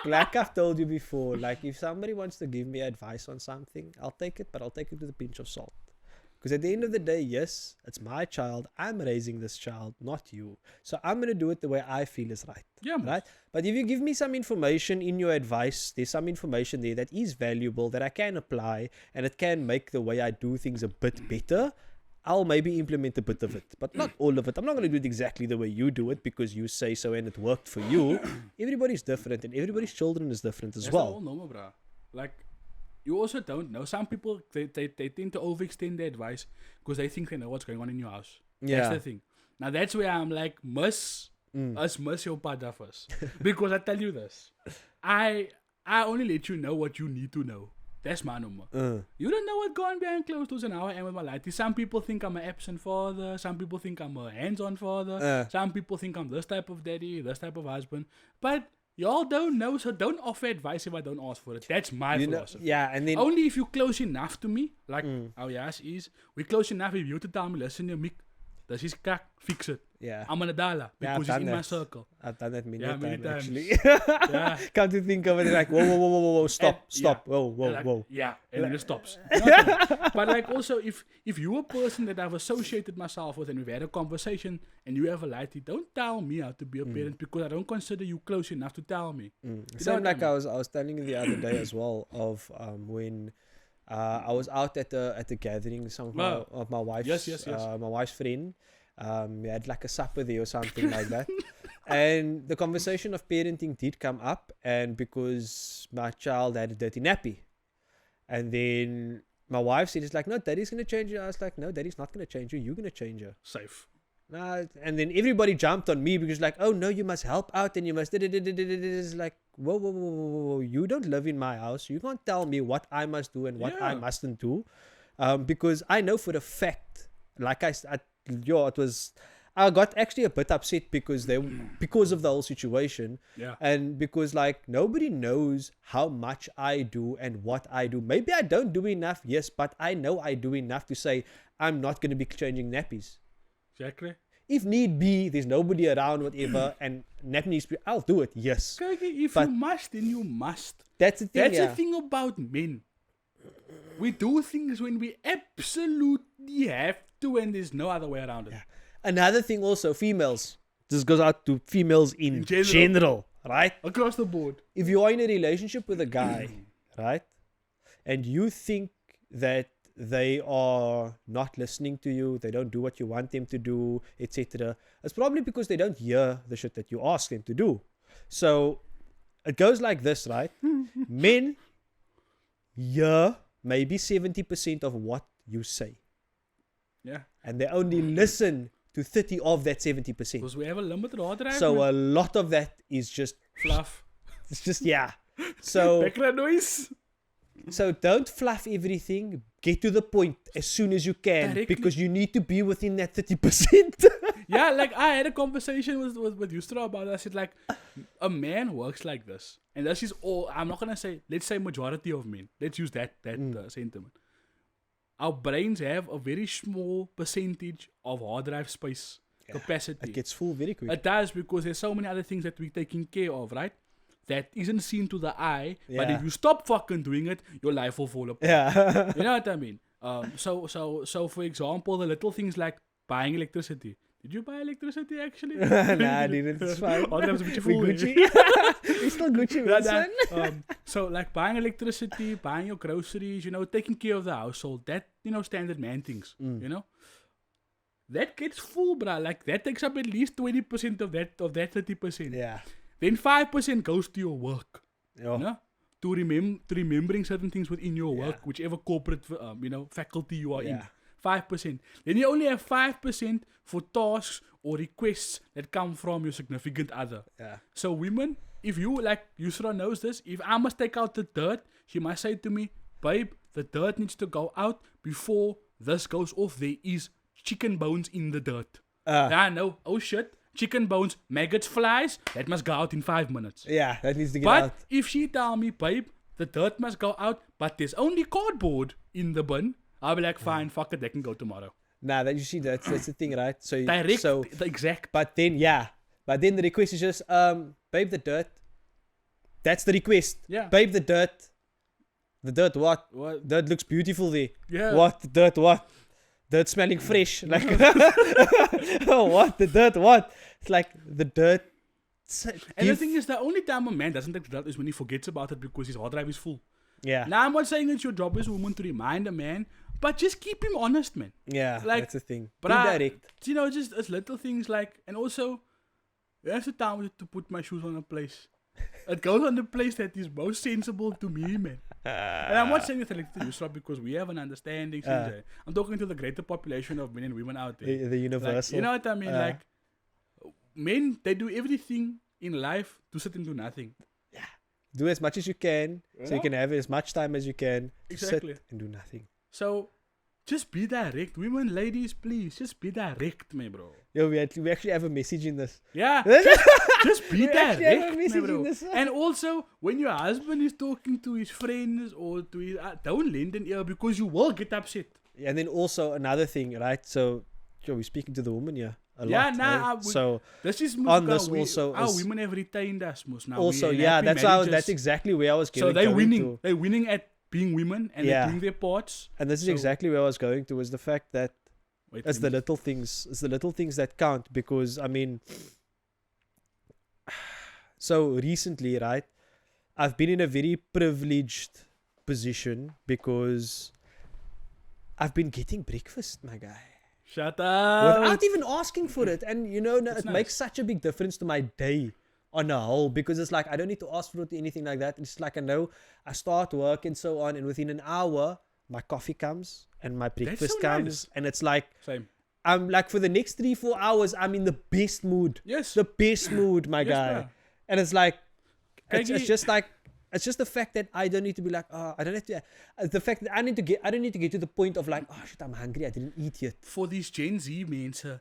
like I've told you before, like if somebody wants to give me advice on something, I'll take it, but I'll take it with a pinch of salt. Because at the end of the day, yes, it's my child. I'm raising this child, not you. So I'm going to do it the way I feel is right. Yeah, man. Right? But if you give me some information in your advice, there's some information there that is valuable, that I can apply, and it can make the way I do things a bit better, I'll maybe implement a bit of it. But not all of it. I'm not going to do it exactly the way you do it because you say so and it worked for you. Everybody's different and everybody's children is different as well. That's all normal, bro. Like, you also don't know. Some people, they tend to overextend their advice because they think they know what's going on in your house. Yeah. That's the thing. Now, that's where I'm like, miss your pada first. Because I tell you this. I only let you know what you need to know. That's my number. You don't know what's going behind closed doors and how I am with my life. Some people think I'm an absent father. Some people think I'm a hands-on father. Some people think I'm this type of daddy, this type of husband. But y'all don't know, so don't offer advice if I don't ask for it. That's my philosophy. And then only if you're close enough to me, like our Yaas is, we're close enough if you to tell me, listen, Mick, this is kak, fix it. Yeah. I'm gonna dollar because it's in my circle. I've done that many times actually. Yeah. Come to think of it, like whoa, stop, whoa. Yeah, and then it stops. You know what I mean? But like also, if you're a person that I've associated myself with and we've had a conversation and you have a lighty, don't tell me how to be a parent because I don't consider you close enough to tell me. So like I was telling you the other day as well of when I was out at the gathering of my wife's my wife's friend. We had like a supper there or something like that. And the conversation of parenting did come up, and because my child had a dirty nappy. And then my wife said, it's like, no, daddy's going to change you. I was like, no, daddy's not going to change you. You're going to change her. Safe. And then everybody jumped on me because like, oh no, you must help out and you must. It's like, whoa. You don't live in my house. You can't tell me what I must do and what I mustn't do. Because I know for a fact, like I got actually a bit upset because of the whole situation. Yeah. And because like nobody knows how much I do and what I do. Maybe I don't do enough, yes, but I know I do enough to say I'm not going to be changing nappies. Exactly. If need be, there's nobody around, whatever, and nappy needs to be, I'll do it, yes. If you must, then you must. That's the thing. That's the thing about men. We do things when we absolutely have to, and there's no other way around it. Yeah. Another thing also, females. This goes out to females in general, right? Across the board. If you are in a relationship with a guy, right, and you think that they are not listening to you, they don't do what you want them to do, etc., it's probably because they don't hear the shit that you ask them to do. So it goes like this, right? Men hear maybe 70% of what you say. Yeah. And they only listen to 30 of that 70%. Because we have a limited hard drive. So a lot of that is just fluff. It's just, So background noise. So don't fluff everything. Get to the point as soon as you can. Directly. Because you need to be within that 30%. Yeah, like I had a conversation with Yustra about it. I said like, a man works like this. And this is all, I'm not going to say, let's say majority of men. Let's use that sentiment. Our brains have a very small percentage of hard drive space capacity. It gets full very quick. It does, because there's so many other things that we're taking care of, right? That isn't seen to the eye, but if you stop fucking doing it, your life will fall apart. Yeah. You know what I mean? So for example, the little things like buying electricity. Did you buy electricity actually? Nah, I didn't. It's fine. Oh, that was a bit full. Gucci. We're still Gucci, man. So like buying electricity, buying your groceries, taking care of the household, that, standard man things, that gets full, bruh. Like that takes up at least 20% of that 30%. Yeah. Then 5% goes to your work. Yeah. To remembering certain things within your work, whichever corporate, faculty you are in. 5%. Then you only have 5% for tasks or requests that come from your significant other. Yeah. So women, if you, like Yusra knows this, if I must take out the dirt, she must say to me, babe, the dirt needs to go out before this goes off. There is chicken bones in the dirt. I know. Oh shit. Chicken bones, maggots, flies, that must go out in 5 minutes. Yeah, that needs to get out. But if she tell me, babe, the dirt must go out, but there's only cardboard in the bin, I'll be like, fine, fuck it, they can go tomorrow. Nah, that you see, that's the thing, right? So direct, the exact. But then the request is just, babe, the dirt. That's the request. Yeah. Babe, the dirt. The dirt what? Dirt looks beautiful there. Yeah. What? The dirt what? Dirt smelling fresh. Like, what? The dirt what? It's like the dirt. And the thing is, the only time a man doesn't take the dirt is when he forgets about it because his hard drive is full. Yeah. Now, I'm not saying it's your job as a woman to remind a man, but just keep him honest, man. Yeah, like, that's the thing. But direct. Just as little things like, and also, you have to tell me to put my shoes on a place. It goes on the place that is most sensible to me, man. And I'm not saying it's like to Yusra because we have an understanding. I'm talking to the greater population of men and women out there. The universal. Like, you know what I mean? Like, men, they do everything in life to sit and do nothing. Yeah. do as much as you can, so you Yeah. can have as much time as you can to Exactly. sit and do nothing. So, just be direct. Women, ladies, please, just be direct, me bro. Yo, we actually have a message in this. Yeah, just be We actually have a direct, me message in bro. this. And also, when your husband is talking to his friends or to his, don't lend an ear because you will get upset. And then also another thing, right? So, yo, we're speaking to the woman here a Yeah, lot. nah, eh? So This is on this also our is- women have retained us, most now. also, we yeah, happy that's marriages. exactly where I was So getting. they're going winning. to. They're winning at being women and Yeah. they're doing their parts. And this is So- exactly where I was going to, was the fact that Wait, it's the little things. It's the little things that count, because I mean, so recently, right? I've been in a very privileged position because I've been getting breakfast, my guy, Shut up. without even asking for it. And you know, That's it nice. makes such a big difference to my day on a whole, because it's like I don't need to ask for it or anything like that. It's like I know I start work and so on, and within an hour my coffee comes and my breakfast so comes, nice. and it's like Same. I'm like, for the next 3-4 hours I'm in the best mood. Yes. The best mood, my Yes, guy. bruh. And it's like it's Kijk, just like, it's just the fact that I don't need to be like, oh, I don't have to. The fact that I don't need to get to the point of like, oh shit, I'm hungry, I didn't eat yet. For these Gen Z mensen,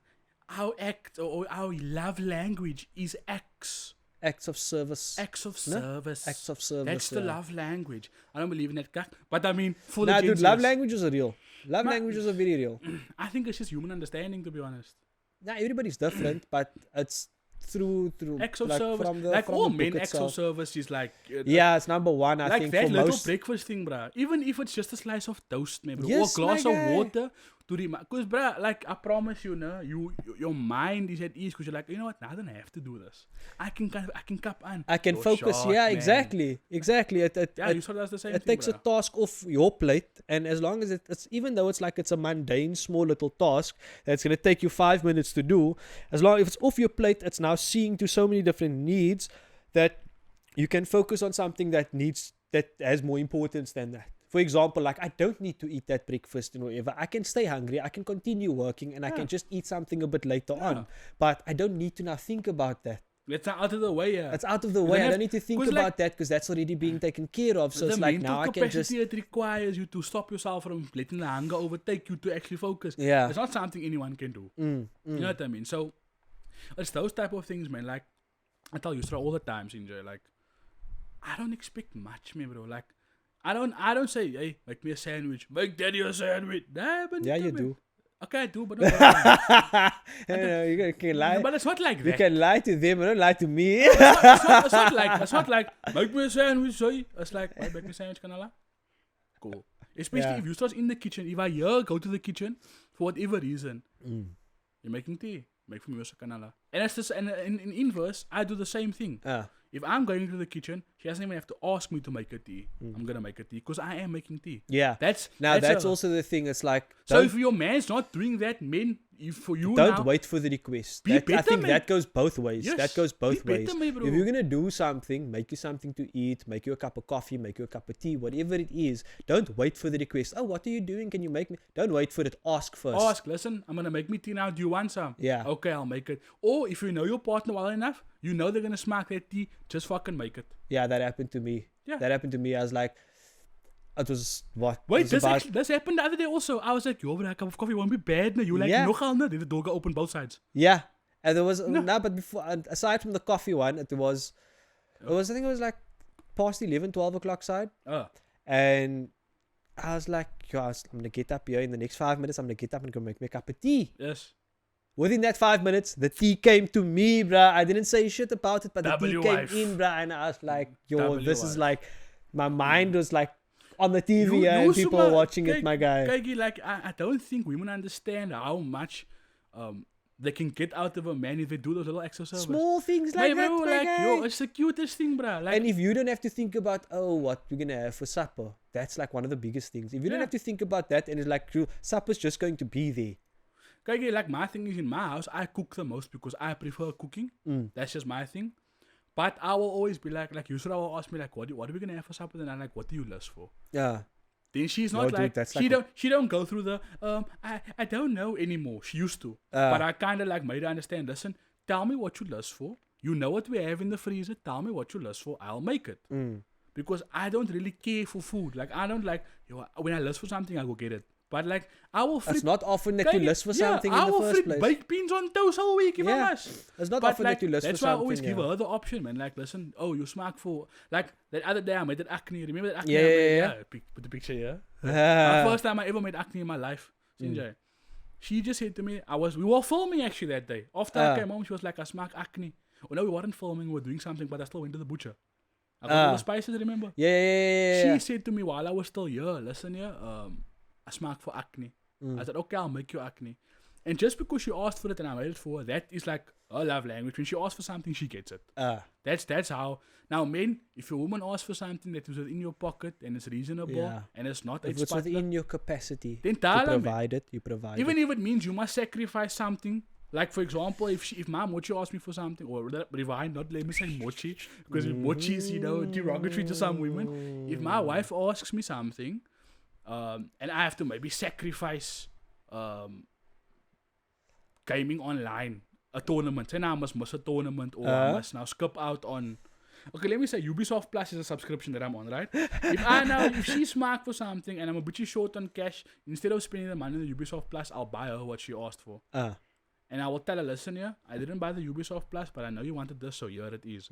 our act or our love language is acts. Acts of service. Acts of No? service. Acts of service. That's the yeah. love language. I don't believe in that kak. But I mean, for Nah, the Gen dude, love Zs, languages are real. Love Ma- languages are very real. I think it's just human understanding, to be honest. Nah, everybody's different, but it's through Acts of like service. from the Like from all the men, book acts of itself. service is like... Yeah, it's number one. I like think that for little most. breakfast thing, bruh. Even if it's just a slice of toast, man, bro. Yes, or a glass my of guy. water to because, bruh, like I promise you, no, your mind is at ease because you're like, you know what? Now I don't have to do this. I can cup on. I can Your focus. shot, Yeah, man. exactly. Yeah, you It, saw that's the same it thing, takes a bruh. task off your plate, and as long as it's even though it's like it's a mundane, small little task that's gonna take you 5 minutes to do, as long if it's off your plate, it's now seeing to so many different needs that you can focus on something that has more importance than that. For example, like I don't need to eat that breakfast and whatever. I can stay hungry. I can continue working, and I Yeah. can just eat something a bit later Yeah. on. But I don't need to now think about that. It's out of the way, yeah. It's out of the You way. don't I have- don't need to think 'cause, about like- that because that's already being taken care of. So the it's like mental now I can just capacity it requires you to stop yourself from letting the hunger overtake you to actually focus. yeah. It's not something anyone can do. You know what I mean? So it's those type of things, man. Like I tell you, all the times, enjoy. Like I don't expect much, man, bro. Like I don't say, hey, make me a sandwich, make daddy a sandwich. Nah, but Yeah, no, you man. do. Okay, I do, but not You can lie. but it's not like You that. can lie to them, but don't lie to me. It's not like make me a sandwich, sorry. It's like, why make me a sandwich, Kanala? Cool. Especially Yeah. if you start in the kitchen. If I go to the kitchen for whatever reason, you're making tea. Make for me also Kanala. And it's just, and in inverse, I do the same thing. If I'm going into the kitchen, she doesn't even have to ask me to make a tea. I'm gonna make a tea because I am making tea. Yeah. That's That's a- also the thing. It's like So don't, if your man's not doing that, men, for you don't now, wait for the request. Be I better, think man. that goes both ways. Yes, That goes both be ways. better, man, bro. If you're gonna do something, make you something to eat, make you a cup of coffee, make you a cup of tea, whatever it is. Don't wait for the request. Oh, what are you doing? Can you make me? Don't wait for it. Ask first. ask, listen, I'm gonna make me tea now. Do you want some? Yeah. Okay, I'll make it. Or if you know your partner well enough, you know they're gonna smack that tea. Just fucking make it. Yeah, that happened to me. Yeah. That happened to me. I was like, it was what? Wait, It was this about- this happened the other day also. I was like, yo, but a cup of coffee won't be bad. No, you like Yeah. nogal, no? Did the door go open both sides? Yeah, and there was No. no, but before aside from the coffee one, it was I think it was like past 11, 12 o'clock side, and I was like, yo, I'm gonna get up here in the next 5 minutes. I'm gonna get up and go make me a cup of tea. Yes. Within that 5 minutes, the tea came to me, bruh. I didn't say shit about it, but the tea W came wife. in, bruh, and I was like, yo, W this is wife. like, my mind was like on the TV You- and you people suma- are watching it, kijk- my guy. Kijk, like I don't think women understand how much they can get out of a man if they do those little extra service. Small things like Mate, that, bro, my like, guy. yo, it's the cutest thing, bruh. Like, And if you don't have to think about, oh, what we're going to have for supper, that's like one of the biggest things. If you don't Yeah. have to think about that, and it's like, supper's just going to be there. kijk, like my thing is in my house, I cook the most because I prefer cooking. That's just my thing. But I will always be like Yusra will ask me like, what are we gonna have for supper? Then I'm like, what do you lust for? Yeah. Then she's No, not dude, like that's she like she don't go through the I don't know anymore. She used to, but I kind of like made her understand. Listen, tell me what you lust for. you know what we have in the freezer. Tell me what you lust for. I'll make it. Because I don't really care for food. Like, I don't like, when I lust for something, I go get it. But like, I will flip. It's not often that you lust for something in the first place. I will flip baked beans on toast all week if I must. It's not But often like, that you lust for that's something. why I always give her the option, man. Like, listen, you smack for, like, that other day I made that acne. Remember that acne? Yeah. Put the picture here. The first time I ever made acne in my life. She just said to me, we were filming actually that day. After I came home, she was like, I smack acne. Oh no, we weren't filming, we were doing something, but I still went to the butcher. I got all the spices, remember? Yeah. She said to me while I was still here, listen here, I smack for acne. I said, okay, I'll make you acne. And just because she asked for it and I made it for her, that is like her love language. When she asks for something, she gets it. That's how. Now, men, if a woman asks for something that is within your pocket and it's reasonable and it's not if it's within your capacity then to provide it, you provide even it. if it means you must sacrifice something. Like, for example, if my mochi asks me for something, or rewind, not let me say mochi, because mochi is, derogatory to some women. If my wife asks me something, and I have to maybe sacrifice gaming online, a tournament, and I must miss a tournament, or I must now skip out on... Okay, let me say Ubisoft Plus is a subscription that I'm on, right? If she's smart for something and I'm a bit short on cash, instead of spending the money on the Ubisoft Plus, I'll buy her what she asked for. And I will tell her, listen here, I didn't buy the Ubisoft Plus, but I know you wanted this, so here it is.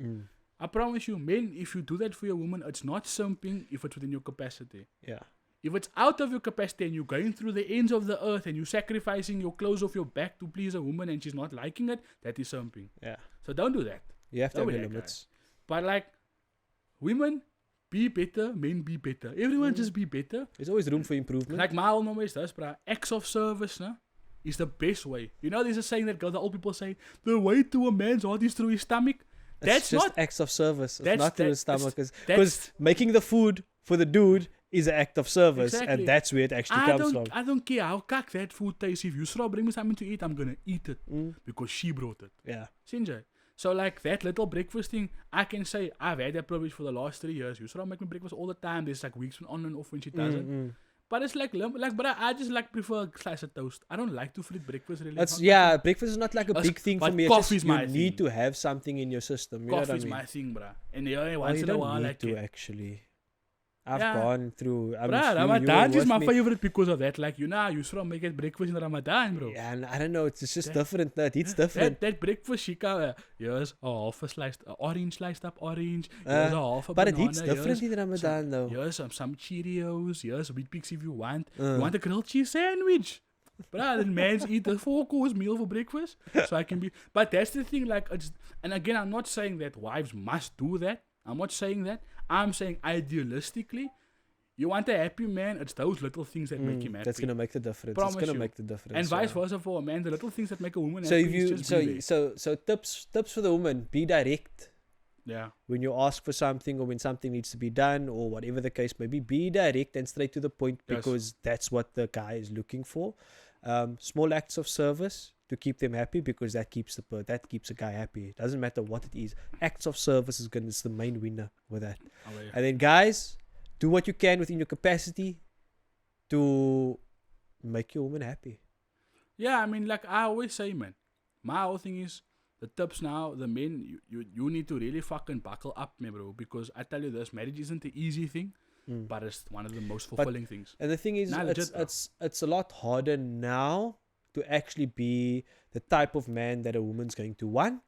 I promise you, men, if you do that for your woman, it's not simping if it's within your capacity. Yeah. If it's out of your capacity and you're going through the ends of the earth and you're sacrificing your clothes off your back to please a woman and she's not liking it, that is simping. Yeah. So don't do that. You have to Don't have be your that limits. guy. But like, women, be better, men be better. Everyone just be better. There's always room for improvement. Like my old is this, bruh. Acts of service, no? Is the best way. You know, there's a saying that the old people say, the way to a man's heart is through his stomach. That's just not acts of service. It's not through his stomach. That's Because making the food for the dude is an act of service. Exactly. And that's where it actually comes from. I don't care how cock that food tastes. If you bring me something to eat, I'm going to eat it. Because she brought it. Yeah. Sinjay. So like that little breakfast thing, I can say I've had that privilege for the last 3 years. Yusra make me breakfast all the time. There's like weeks on and off when she doesn't. But it's like but I just like prefer a slice of toast. I don't like to flip breakfast really. Breakfast is not like a big thing for me. Coffee's you my need to have something in your system. You Coffee's know what I mean? my thing, bruh. And once in a while, like to actually. I've gone through. Ramadan is my favorite because of that. Like, you sort of make it breakfast in Ramadan, bro. Yeah, and I don't know. It's just different. It's different. That breakfast, here's a half a sliced orange, sliced up orange. Here's a half a but banana. It hits different in Ramadan, though. Here's some Cheerios. Here's wheat bix if you want. You want a grilled cheese sandwich. Bruh, then man's eat a 4-course meal for breakfast. So I can be. But that's the thing. Like, and again, I'm not saying that wives must do that. I'm not saying that. I'm saying idealistically, you want a happy man, it's those little things that make him happy. That's gonna make the difference. Promise it's gonna you. make the difference. And vice versa for a man, the little things that make a woman so happy. If you so tips for the woman, be direct. Yeah. When you ask for something or when something needs to be done or whatever the case may be direct and straight to the point because that's what the guy is looking for. Small acts of service to keep them happy because that keeps a guy happy. It doesn't matter what it is. Acts of service is the main winner with that. And then guys, do what you can within your capacity to make your woman happy. Yeah, I mean, like I always say, man, my whole thing is the tips now, the men, you need to really fucking buckle up, man, bro, because I tell you this, marriage isn't the easy thing, but it's one of the most fulfilling things. And the thing is, it's a lot harder now to actually be the type of man that a woman's going to want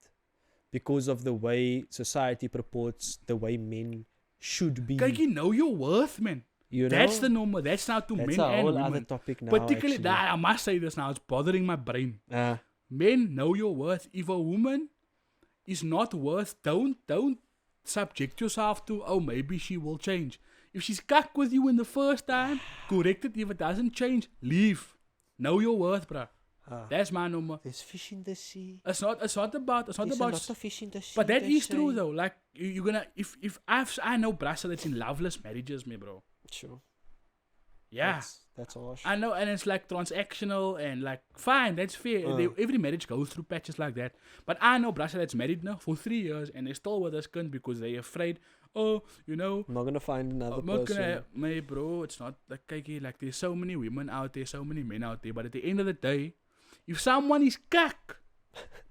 because of the way society purports the way men should be. Kijk, you know your worth, man. You know? That's the normal. That's now to men and women. That's a whole other topic now, particularly, I must say this now. It's bothering my brain. Men know your worth. If a woman is not worth, don't subject yourself to, oh, maybe she will change. If she's cuck with you in the first time, correct it. If it doesn't change, leave. Know your worth, bruh. That's my number. There's fish in the sea. It's not about. There's a lot of fish in the sea. But that is true though. Like you're gonna if I know brasa that's in loveless marriages, me bro. Sure. Yeah. That's harsh. I know, and it's like transactional and like fine, that's fair. Every marriage goes through patches like that. But I know brasa that's married now for 3 years and they're still with us because they're afraid. Oh, I'm not gonna find another person. Bro, it's not like there's so many women out there, so many men out there. But at the end of the day, if someone is cuck,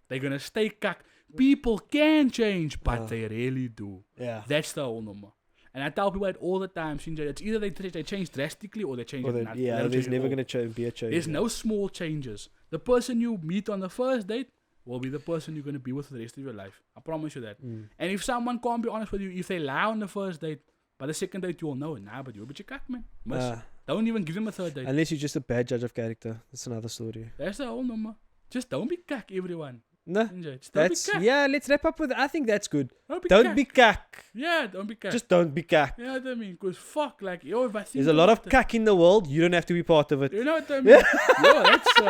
they're gonna stay cuck. People can change, but they really do. Yeah. That's the whole number. And I tell people that all the time, Shinja. It's either they change drastically or they change it not. Yeah, there's never going to be a change. There's no small changes. The person you meet on the first date will be the person you're going to be with for the rest of your life. I promise you that. And if someone can't be honest with you, if they lie on the first date, by the second date you will know it. Nah, but you're a bit of cock, man. Don't even give them a third date. Unless you're just a bad judge of character. That's another story. That's the whole number. Just don't be cock, everyone. No, just don't be cock. Yeah, let's wrap up with I think that's good. Don't be cack. Yeah, don't be cock. Just don't be cack. You know what I mean? Because fuck, like, yo, if I think there's a lot of cack in the world. You don't have to be part of it. You know what I mean? Yo, that's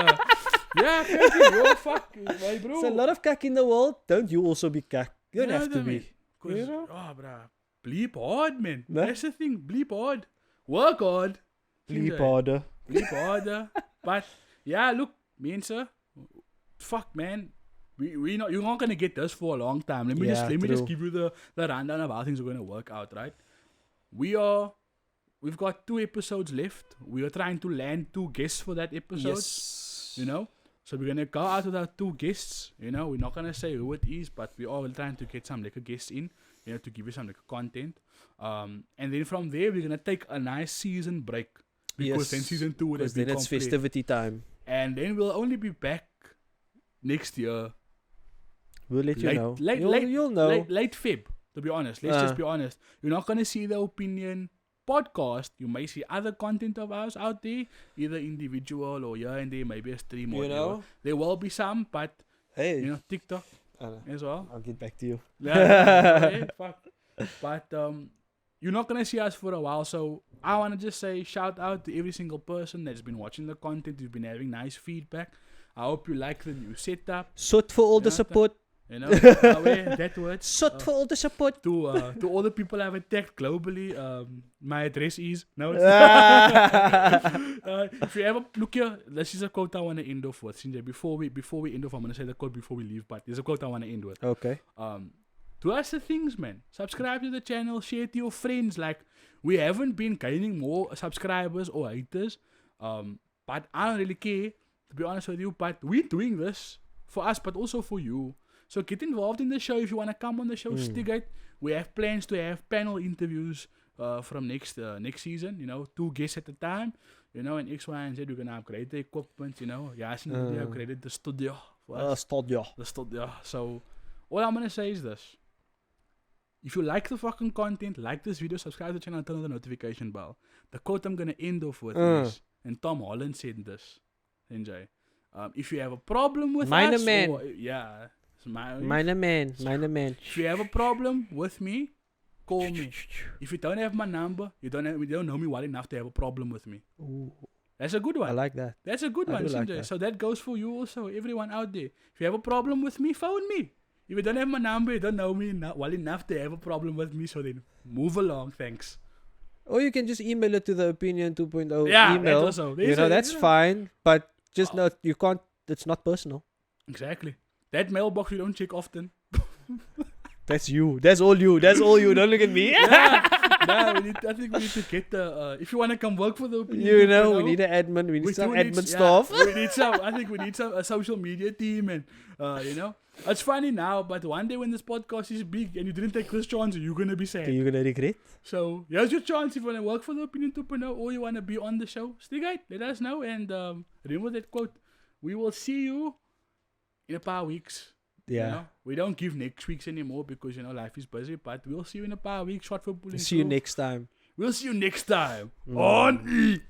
yeah, crazy. Yo, fuck, my bro. There's a lot of cack in the world. Don't you also be cack? You don't have to be. You know? Oh, bruh. Bleep hard, man. No? That's the thing. Bleep hard. Work hard. Bleep harder. Bleep harder. But yeah, look, me and sir, fuck, man. You're not gonna get this for a long time. Let me just give you the rundown of how things are gonna work out, right? We've got 2 episodes left. We are trying to land 2 guests for that episode. Yes. You know? So we're gonna go out with our 2 guests. You know, we're not gonna say who it is, but we are trying to get some like a guest in, you know, to give you some like content. And then from there we're gonna take a nice season break. Because then season 2 would have been then it's complete. festivity time. And then we'll only be back next year. We'll let you know. You'll know. Late Feb, to be honest. Let's just be honest. You're not going to see the opinion podcast. You may see other content of ours out there, either individual or here and there, maybe a stream or whatever. There will be some, but, hey, you know, TikTok as well. I'll get back to you. Yeah, fuck. But you're not going to see us for a while, so I want to just say shout out to every single person that's been watching the content, who's been having nice feedback. I hope you like the new setup. Sot for all the support. You know, that word. Sot for all the support. To all the people I've attacked globally, my address is... No, it's if you ever... Look here, this is a quote I want to end off with. Before we end off, I'm going to say the quote before we leave, but there's a quote I want to end with. Okay. Do us the things, man. Subscribe to the channel, share it to your friends. Like, we haven't been gaining more subscribers or haters, but I don't really care, to be honest with you, but we're doing this for us, but also for you. So get involved in the show if you want to come on the show. Stick it. We have plans to have panel interviews from next season. You know, 2 guests at a time. You know, and X, Y, and Z. We're gonna upgrade the equipment. You know, Yaas upgraded the studio. The studio. So all I'm gonna say is this: if you like the fucking content, like this video, subscribe to the channel, and turn on the notification bell. The quote I'm gonna end off with is, and Tom Holland said this. Enjoy. If you have a problem with us, man. Minor man. If you have a problem with me, call me. If you don't have my number, you don't know me well enough to have a problem with me. Ooh. That's a good one. I like that. That's a good one, Sinjay. So that goes for you also, everyone out there. If you have a problem with me, phone me. If you don't have my number, you don't know me well enough to have a problem with me, so then move along, thanks. Or you can just email it to the Opinion 2.0 email. That also. That's fine, but just not, you can't, it's not personal. Exactly. That mailbox we don't check often. That's you. That's all you. Don't look at me. I think we need to get the... if you want to come work for the Opinion, we need an admin. We need some admin staff. I think we need a social media team, and you know. It's funny now, but one day when this podcast is big and you didn't take this chance, you're going to be sad. You're going to regret. So here's your chance. If you want to work for the Opinion 2.0 or you want to be on the show, stick it. Let us know. And remember that quote. We will see you in a paar weeks. Yeah. You know? We don't give next weeks anymore because, you know, life is busy. But we'll see you in a paar weeks. Short for pulling. See you next time. We'll see you next time on E.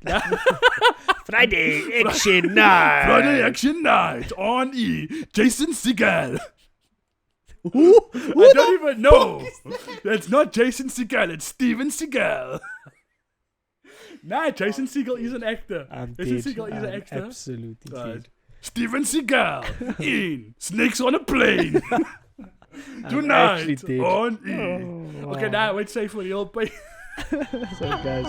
Friday Action Night. Friday Action Night on E. Jason Segal. Who? I don't even know. That's not Jason Segal. It's Steven Seagal. Nah, Jason Segal is an actor. Jason Segal is an actor. Absolutely dead. Steven Seagal in Snakes on a Plane. Tonight on E. Okay, now wait, say for the old pay. So guys.